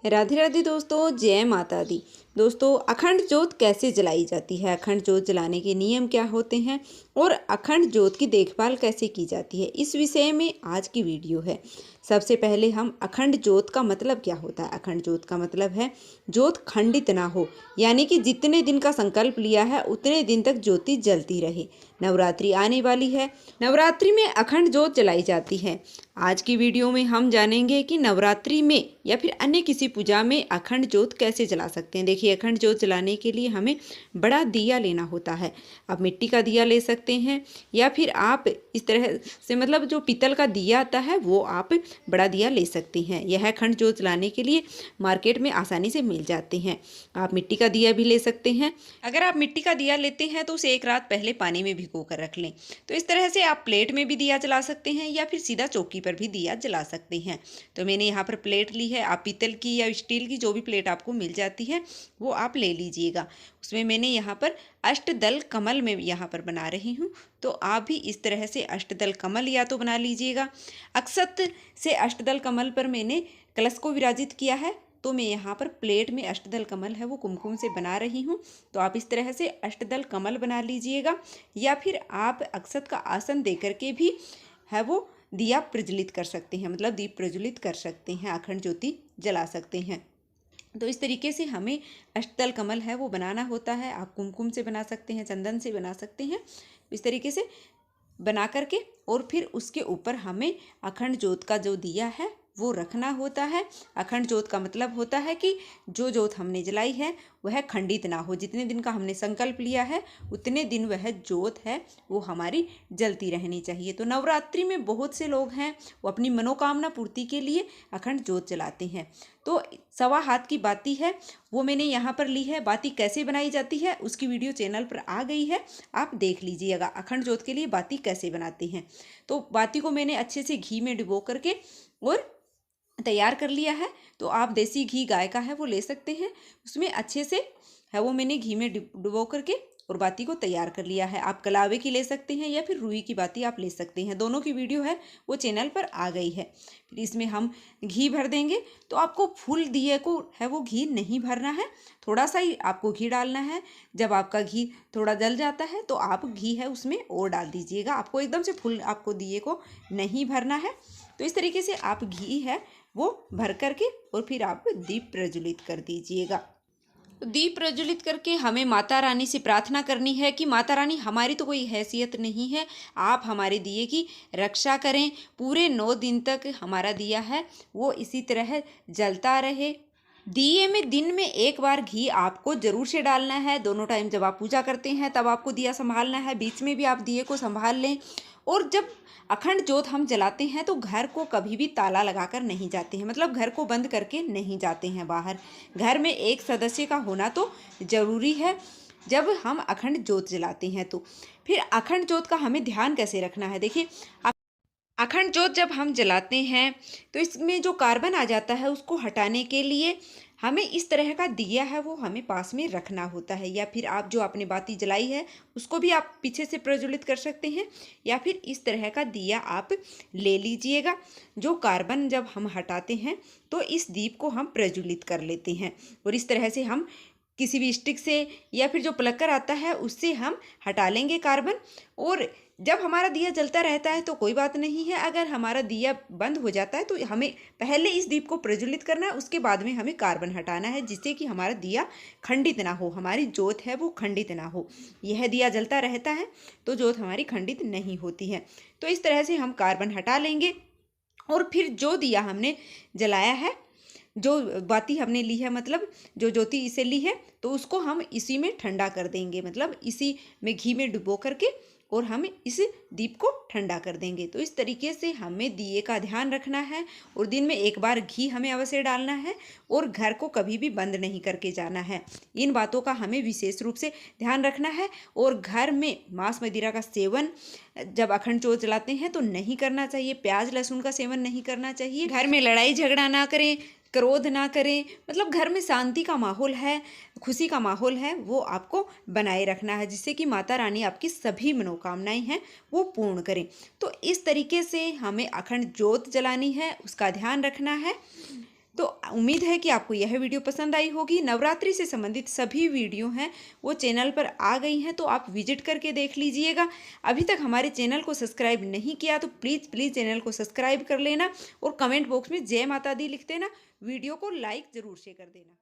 राधे राधे दोस्तों, जय माता दी। दोस्तों, अखंड जोत कैसे जलाई जाती है, अखंड जोत जलाने के नियम क्या होते हैं और अखंड जोत की देखभाल कैसे की जाती है, इस विषय में आज की वीडियो है। सबसे पहले हम अखंड जोत का मतलब क्या होता है। अखंड जोत का मतलब है जोत खंडित ना हो, यानी कि जितने दिन का संकल्प लिया है उतने दिन तक ज्योति जलती रहे। नवरात्रि आने वाली है, नवरात्रि में अखंड जोत जलाई जाती है। आज की वीडियो में हम जानेंगे कि नवरात्रि में या फिर अन्य किसी पूजा में अखंड जोत कैसे जला सकते हैं। देखिए, अखंड जोत जलाने के लिए हमें बड़ा दिया लेना होता है। आप मिट्टी का दिया ले सकते हैं या फिर आप इस तरह से मतलब जो पीतल का दिया आता है वो आप बड़ा दिया ले सकते हैं। यह अखंड जोत जलाने के लिए मार्केट में आसानी से मिल जाते हैं। आप मिट्टी का दिया भी ले सकते हैं। अगर आप मिट्टी का दिया लेते हैं तो उसे एक रात पहले पानी में भिगो कर रख लें। तो इस तरह से आप प्लेट में भी दिया जला सकते हैं या फिर सीधा चौकी पर भी दिया जला सकते हैं। तो मैंने यहाँ पर प्लेट ली है, आप पीतल की या स्टील की जो भी प्लेट आपको मिल जाती है वो आप ले लीजिएगा। उसमें मैंने यहाँ पर अष्टदल कमल में यहाँ पर बना रही हूँ, तो आप भी इस तरह से अष्टदल कमल या तो बना लीजिएगा। अक्षत से अष्टदल कमल पर मैंने कलश को विराजित किया है, तो मैं यहाँ पर प्लेट में अष्टदल कमल है वो कुमकुम से बना रही हूँ। तो आप इस तरह से अष्टदल कमल बना लीजिएगा या फिर आप अक्षत का आसन दे करके भी है वो दिया प्रज्वलित कर सकते हैं, मतलब दीप प्रज्वलित कर सकते हैं, अखंड ज्योति जला सकते हैं। तो इस तरीके से हमें अष्टदल कमल है वो बनाना होता है। आप कुमकुम से बना सकते हैं, चंदन से बना सकते हैं। इस तरीके से बना करके और फिर उसके ऊपर हमें अखंड जोत का जो दिया है वो रखना होता है। अखंड जोत का मतलब होता है कि जो जोत हमने जलाई है वह खंडित ना हो। जितने दिन का हमने संकल्प लिया है उतने दिन वह जोत है वो हमारी जलती रहनी चाहिए। तो नवरात्रि में बहुत से लोग हैं वो अपनी मनोकामना पूर्ति के लिए अखंड जोत जलाते हैं। तो 1.25 हाथ की बाती है वो मैंने यहाँ पर ली है। बाती कैसे बनाई जाती है उसकी वीडियो चैनल पर आ गई है, आप देख लीजिएगा। अखंड जोत के लिए बाती कैसे बनाते हैं। तो बाती को मैंने अच्छे से घी में डुबो करके और तैयार कर लिया है। तो आप देसी घी गाय का है वो ले सकते हैं। उसमें अच्छे से है वो मैंने घी में डुबो करके और बाती को तैयार कर लिया है। आप कलावे की ले सकते हैं या फिर रुई की बाती आप ले सकते हैं। दोनों की वीडियो है वो चैनल पर आ गई है। फिर इसमें हम घी भर देंगे। तो आपको फुल दिए को है वो घी नहीं भरना है, थोड़ा सा ही आपको घी डालना है। जब आपका घी थोड़ा जल जाता है तो आप घी है उसमें और डाल दीजिएगा। आपको एकदम से फुल आपको दिए को नहीं भरना है। तो इस तरीके से आप घी है वो भर करके और फिर आप दीप प्रज्वलित कर दीजिएगा। दीप प्रज्वलित करके हमें माता रानी से प्रार्थना करनी है कि माता रानी हमारी तो कोई हैसियत नहीं है, आप हमारे दिए की रक्षा करें। पूरे 9 दिन तक हमारा दिया है वो इसी तरह जलता रहे। दिए में दिन में एक बार घी आपको जरूर से डालना है। दोनों टाइम जब आप पूजा करते हैं तब आपको दिया संभालना है, बीच में भी आप दिए को संभाल लें। और जब अखंड जोत हम जलाते हैं तो घर को कभी भी ताला लगाकर नहीं जाते हैं, मतलब घर को बंद करके नहीं जाते हैं बाहर। घर में एक सदस्य का होना तो ज़रूरी है जब हम अखंड जोत जलाते हैं। तो फिर अखंड जोत का हमें ध्यान कैसे रखना है। देखिए, अखंड जोत जब हम जलाते हैं तो इसमें जो कार्बन आ जाता है उसको हटाने के लिए हमें इस तरह का दिया है वो हमें पास में रखना होता है। या फिर आप जो आपने बाती जलाई है उसको भी आप पीछे से प्रज्वलित कर सकते हैं या फिर इस तरह का दिया आप ले लीजिएगा। जो कार्बन जब हम हटाते हैं तो इस दीप को हम प्रज्वलित कर लेते हैं और इस तरह से हम किसी भी स्टिक से या फिर जो प्लकर आता है उससे हम हटा लेंगे कार्बन। और जब हमारा दिया जलता रहता है तो कोई बात नहीं है, अगर हमारा दिया बंद हो जाता है तो हमें पहले इस दीप को प्रज्वलित करना है, उसके बाद में हमें कार्बन हटाना है, जिससे कि हमारा दिया खंडित ना हो, हमारी जोत है वो खंडित ना हो। यह दिया जलता रहता है तो जोत हमारी खंडित नहीं होती है। तो इस तरह से हम कार्बन हटा लेंगे और फिर जो दिया हमने जलाया है, जो बाती हमने ली है, मतलब जो ज्योति इसे ली है, तो उसको हम इसी में ठंडा कर देंगे, मतलब इसी में घी में डुबो करके और हम इस दीप को ठंडा कर देंगे। तो इस तरीके से हमें दिए का ध्यान रखना है और दिन में एक बार घी हमें अवश्य डालना है और घर को कभी भी बंद नहीं करके जाना है। इन बातों का हमें विशेष रूप से ध्यान रखना है। और घर में मांस मदिरा का सेवन जब अखंड जोत जलाते हैं तो नहीं करना चाहिए। प्याज लहसुन का सेवन नहीं करना चाहिए। घर में लड़ाई झगड़ा ना करें, क्रोध ना करें, मतलब घर में शांति का माहौल है, खुशी का माहौल है वो आपको बनाए रखना है, जिससे कि माता रानी आपकी सभी मनोकामनाएं हैं वो पूर्ण करें। तो इस तरीके से हमें अखंड जोत जलानी है, उसका ध्यान रखना है। तो उम्मीद है कि आपको यह वीडियो पसंद आई होगी। नवरात्रि से संबंधित सभी वीडियो हैं वो चैनल पर आ गई हैं, तो आप विजिट करके देख लीजिएगा। अभी तक हमारे चैनल को सब्सक्राइब नहीं किया तो प्लीज़ प्लीज़ चैनल को सब्सक्राइब कर लेना और कमेंट बॉक्स में जय माता दी लिख देना। वीडियो को लाइक ज़रूर से कर देना।